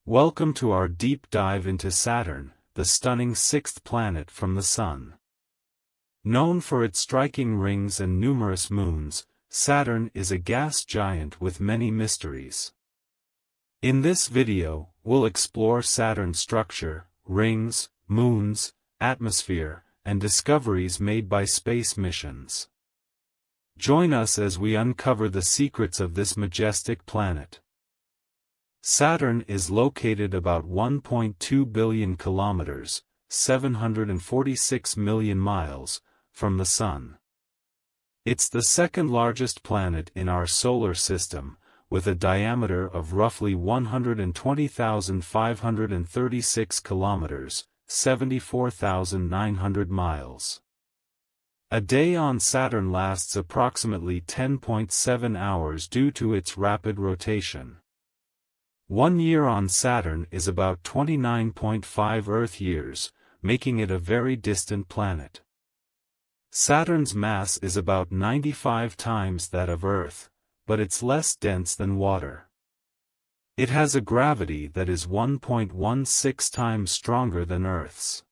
Welcome to our deep dive into Saturn, the stunning sixth planet from the Sun. Known for its striking rings and numerous moons, Saturn is a gas giant with many mysteries. In this video, we'll explore Saturn's structure, rings, moons, atmosphere, and discoveries made by space missions. Join us as we uncover the secrets of this majestic planet. Saturn is located about 1.2 billion kilometers, 746 million miles, from the Sun. It's the second largest planet in our solar system, with a diameter of roughly 120,536 kilometers, 74,900 miles. A day on Saturn lasts approximately 10.7 hours due to its rapid rotation. 1 year on Saturn is about 29.5 Earth years, making it a very distant planet. Saturn's mass is about 95 times that of Earth, but it's less dense than water. It has a gravity that is 1.16 times stronger than Earth's.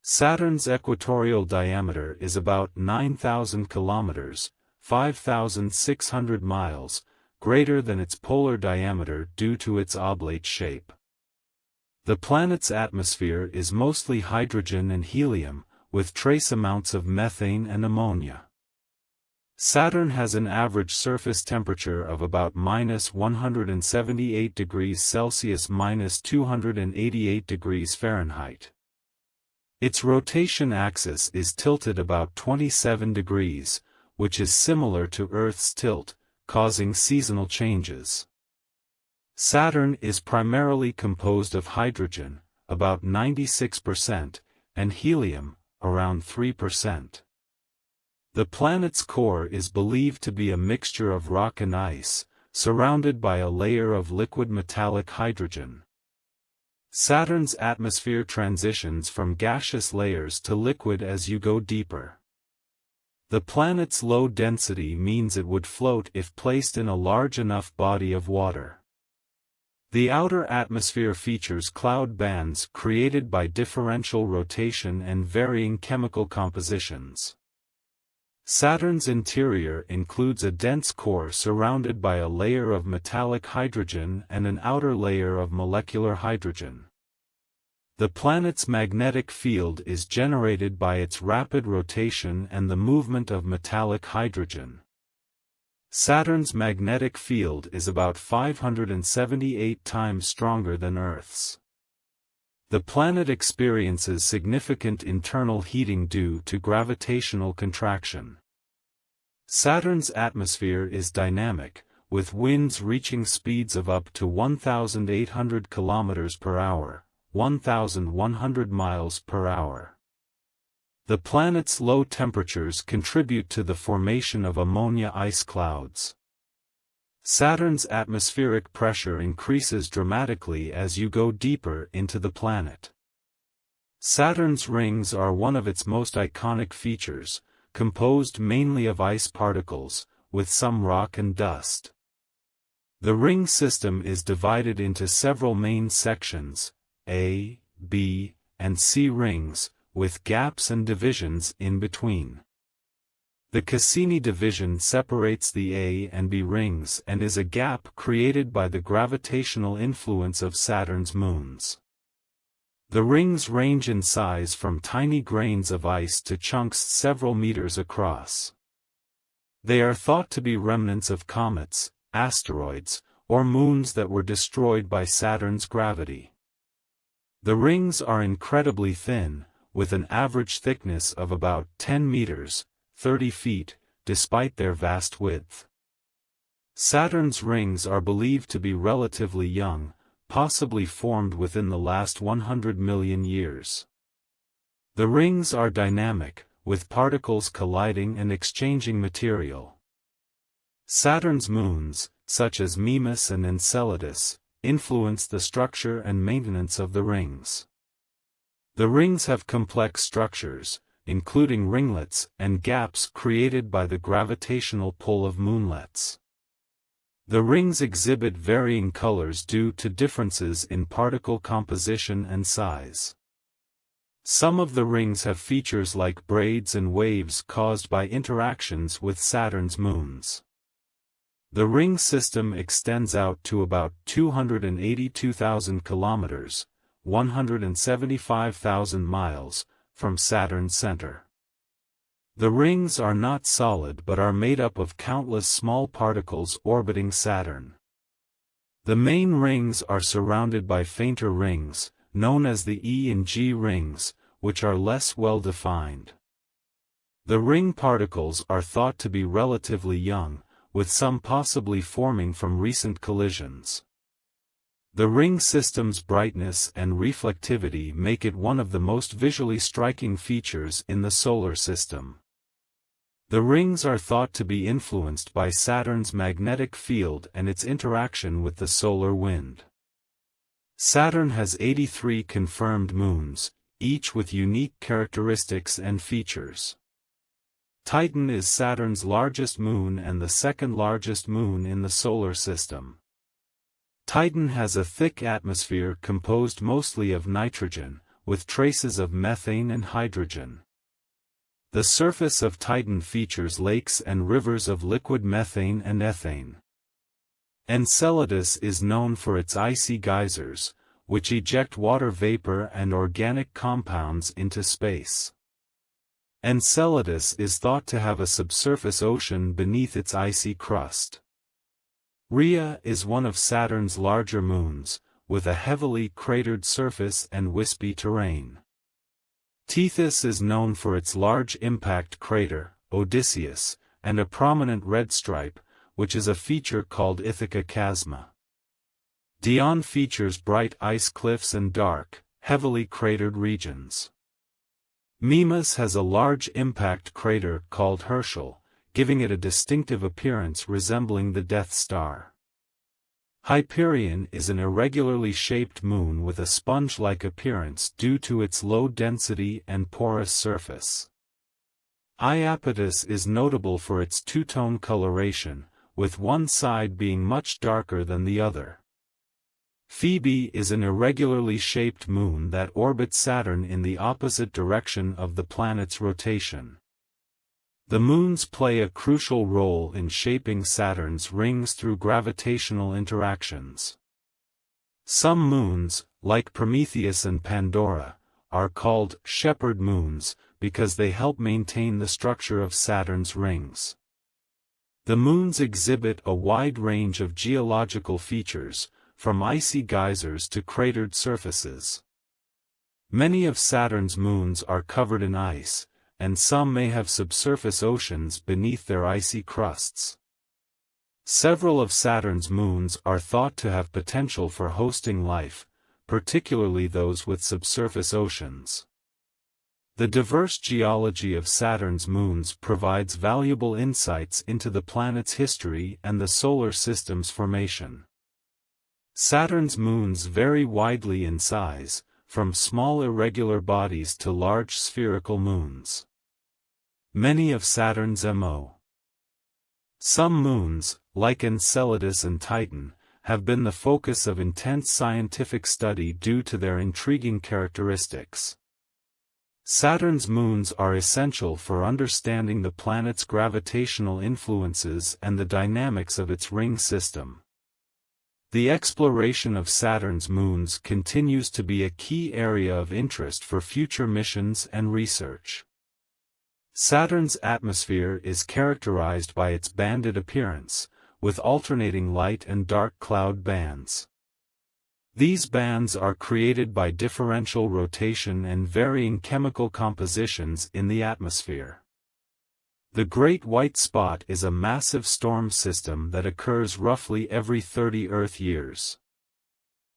Saturn's equatorial diameter is about 9,000 kilometers, 5,600 miles, greater than its polar diameter due to its oblate shape. The planet's atmosphere is mostly hydrogen and helium, with trace amounts of methane and ammonia. Saturn has an average surface temperature of about -178 degrees Celsius -288 degrees Fahrenheit. Its rotation axis is tilted about 27 degrees, which is similar to Earth's tilt, causing seasonal changes. Saturn is primarily composed of hydrogen, about 96%, and helium, around 3%. The planet's core is believed to be a mixture of rock and ice, surrounded by a layer of liquid metallic hydrogen. Saturn's atmosphere transitions from gaseous layers to liquid as you go deeper. The planet's low density means it would float if placed in a large enough body of water. The outer atmosphere features cloud bands created by differential rotation and varying chemical compositions. Saturn's interior includes a dense core surrounded by a layer of metallic hydrogen and an outer layer of molecular hydrogen. The planet's magnetic field is generated by its rapid rotation and the movement of metallic hydrogen. Saturn's magnetic field is about 578 times stronger than Earth's. The planet experiences significant internal heating due to gravitational contraction. Saturn's atmosphere is dynamic, with winds reaching speeds of up to 1,800 km per hour. 1,100 miles per hour. The planet's low temperatures contribute to the formation of ammonia ice clouds. Saturn's atmospheric pressure increases dramatically as you go deeper into the planet. Saturn's rings are one of its most iconic features, composed mainly of ice particles, with some rock and dust. The ring system is divided into several main sections, A, B, and C rings, with gaps and divisions in between. The Cassini division separates the A and B rings and is a gap created by the gravitational influence of Saturn's moons. The rings range in size from tiny grains of ice to chunks several meters across. They are thought to be remnants of comets, asteroids, or moons that were destroyed by Saturn's gravity. The rings are incredibly thin, with an average thickness of about 10 meters, 30 feet, despite their vast width. Saturn's rings are believed to be relatively young, possibly formed within the last 100 million years. The rings are dynamic, with particles colliding and exchanging material. Saturn's moons, such as Mimas and Enceladus, influence the structure and maintenance of the rings. The rings have complex structures, including ringlets and gaps created by the gravitational pull of moonlets. The rings exhibit varying colors due to differences in particle composition and size. Some of the rings have features like braids and waves caused by interactions with Saturn's moons. The ring system extends out to about 282,000 kilometers, 175,000 miles, from Saturn's center. The rings are not solid but are made up of countless small particles orbiting Saturn. The main rings are surrounded by fainter rings, known as the E and G rings, which are less well defined. The ring particles are thought to be relatively young, with some possibly forming from recent collisions. The ring system's brightness and reflectivity make it one of the most visually striking features in the solar system. The rings are thought to be influenced by Saturn's magnetic field and its interaction with the solar wind. Saturn has 83 confirmed moons, each with unique characteristics and features. Titan is Saturn's largest moon and the second largest moon in the solar system. Titan has a thick atmosphere composed mostly of nitrogen, with traces of methane and hydrogen. The surface of Titan features lakes and rivers of liquid methane and ethane. Enceladus is known for its icy geysers, which eject water vapor and organic compounds into space. Enceladus is thought to have a subsurface ocean beneath its icy crust. Rhea is one of Saturn's larger moons, with a heavily cratered surface and wispy terrain. Tethys is known for its large impact crater, Odysseus, and a prominent red stripe, which is a feature called Ithaca Chasma. Dione features bright ice cliffs and dark, heavily cratered regions. Mimas has a large impact crater called Herschel, giving it a distinctive appearance resembling the Death Star. Hyperion is an irregularly shaped moon with a sponge-like appearance due to its low density and porous surface. Iapetus is notable for its two-tone coloration, with one side being much darker than the other. Phoebe is an irregularly shaped moon that orbits Saturn in the opposite direction of the planet's rotation. The moons play a crucial role in shaping Saturn's rings through gravitational interactions. Some moons, like Prometheus and Pandora, are called shepherd moons because they help maintain the structure of Saturn's rings. The moons exhibit a wide range of geological features, from icy geysers to cratered surfaces. Many of Saturn's moons are covered in ice, and some may have subsurface oceans beneath their icy crusts. Several of Saturn's moons are thought to have potential for hosting life, particularly those with subsurface oceans. The diverse geology of Saturn's moons provides valuable insights into the planet's history and the solar system's formation. Saturn's moons vary widely in size, from small irregular bodies to large spherical moons. Many of Saturn's M.O. Some moons, like Enceladus and Titan, have been the focus of intense scientific study due to their intriguing characteristics. Saturn's moons are essential for understanding the planet's gravitational influences and the dynamics of its ring system. The exploration of Saturn's moons continues to be a key area of interest for future missions and research. Saturn's atmosphere is characterized by its banded appearance, with alternating light and dark cloud bands. These bands are created by differential rotation and varying chemical compositions in the atmosphere. The Great White Spot is a massive storm system that occurs roughly every 30 Earth years.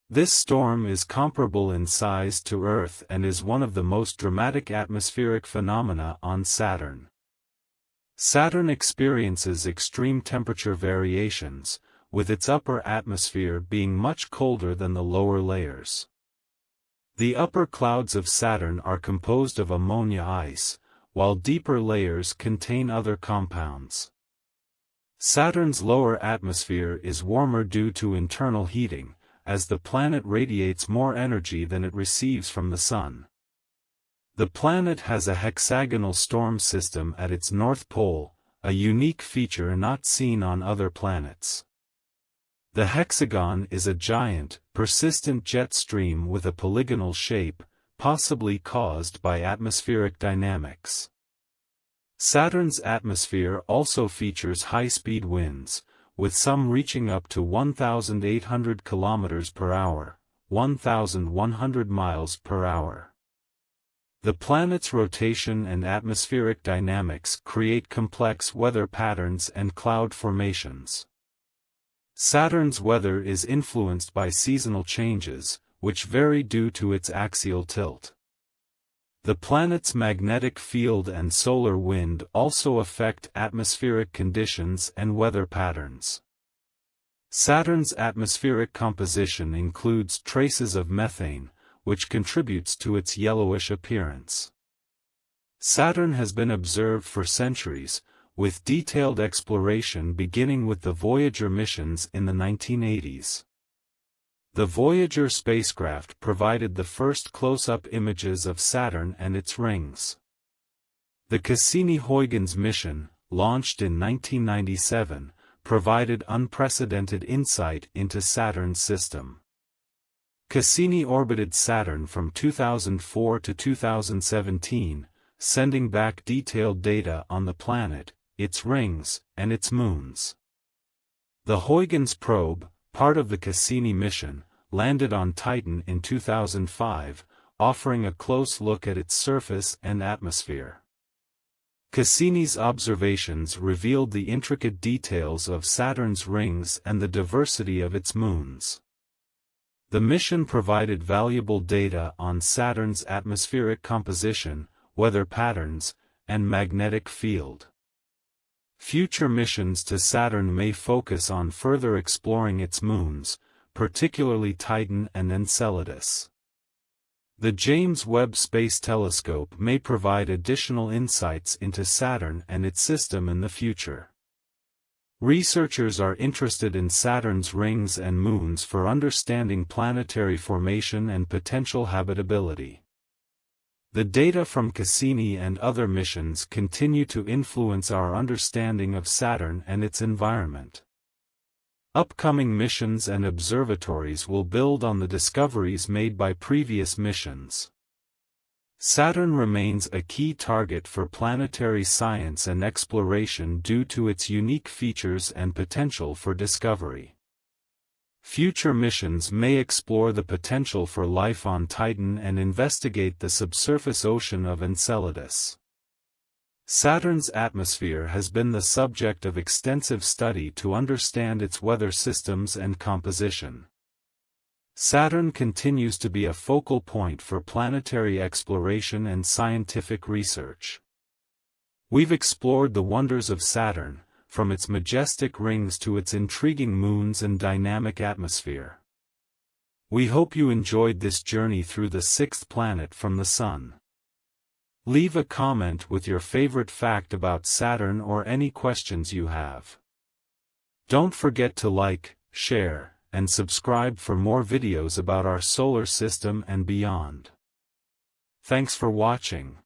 This storm is comparable in size to Earth and is one of the most dramatic atmospheric phenomena on Saturn. Saturn experiences extreme temperature variations, with its upper atmosphere being much colder than the lower layers. The upper clouds of Saturn are composed of ammonia ice, while deeper layers contain other compounds. Saturn's lower atmosphere is warmer due to internal heating, as the planet radiates more energy than it receives from the Sun. The planet has a hexagonal storm system at its north pole, a unique feature not seen on other planets. The hexagon is a giant, persistent jet stream with a polygonal shape, possibly caused by atmospheric dynamics. Saturn's atmosphere also features high-speed winds, with some reaching up to 1,800 km per hour, 1,100 miles per hour. The planet's rotation and atmospheric dynamics create complex weather patterns and cloud formations. Saturn's weather is influenced by seasonal changes, which vary due to its axial tilt. The planet's magnetic field and solar wind also affect atmospheric conditions and weather patterns. Saturn's atmospheric composition includes traces of methane, which contributes to its yellowish appearance. Saturn has been observed for centuries, with detailed exploration beginning with the Voyager missions in the 1980s. The Voyager spacecraft provided the first close-up images of Saturn and its rings. The Cassini-Huygens mission, launched in 1997, provided unprecedented insight into Saturn's system. Cassini orbited Saturn from 2004 to 2017, sending back detailed data on the planet, its rings, and its moons. The Huygens probe, part of the Cassini mission, landed on Titan in 2005, offering a close look at its surface and atmosphere. Cassini's observations revealed the intricate details of Saturn's rings and the diversity of its moons. The mission provided valuable data on Saturn's atmospheric composition, weather patterns, and magnetic field. Future missions to Saturn may focus on further exploring its moons, particularly Titan and Enceladus. The James Webb Space Telescope may provide additional insights into Saturn and its system in the future. Researchers are interested in Saturn's rings and moons for understanding planetary formation and potential habitability. The data from Cassini and other missions continue to influence our understanding of Saturn and its environment. Upcoming missions and observatories will build on the discoveries made by previous missions. Saturn remains a key target for planetary science and exploration due to its unique features and potential for discovery. Future missions may explore the potential for life on Titan and investigate the subsurface ocean of Enceladus. Saturn's atmosphere has been the subject of extensive study to understand its weather systems and composition. Saturn continues to be a focal point for planetary exploration and scientific research. We've explored the wonders of Saturn, from its majestic rings to its intriguing moons and dynamic atmosphere. We hope you enjoyed this journey through the sixth planet from the Sun. Leave a comment with your favorite fact about Saturn or any questions you have. Don't forget to like, share, and subscribe for more videos about our solar system and beyond. Thanks for watching.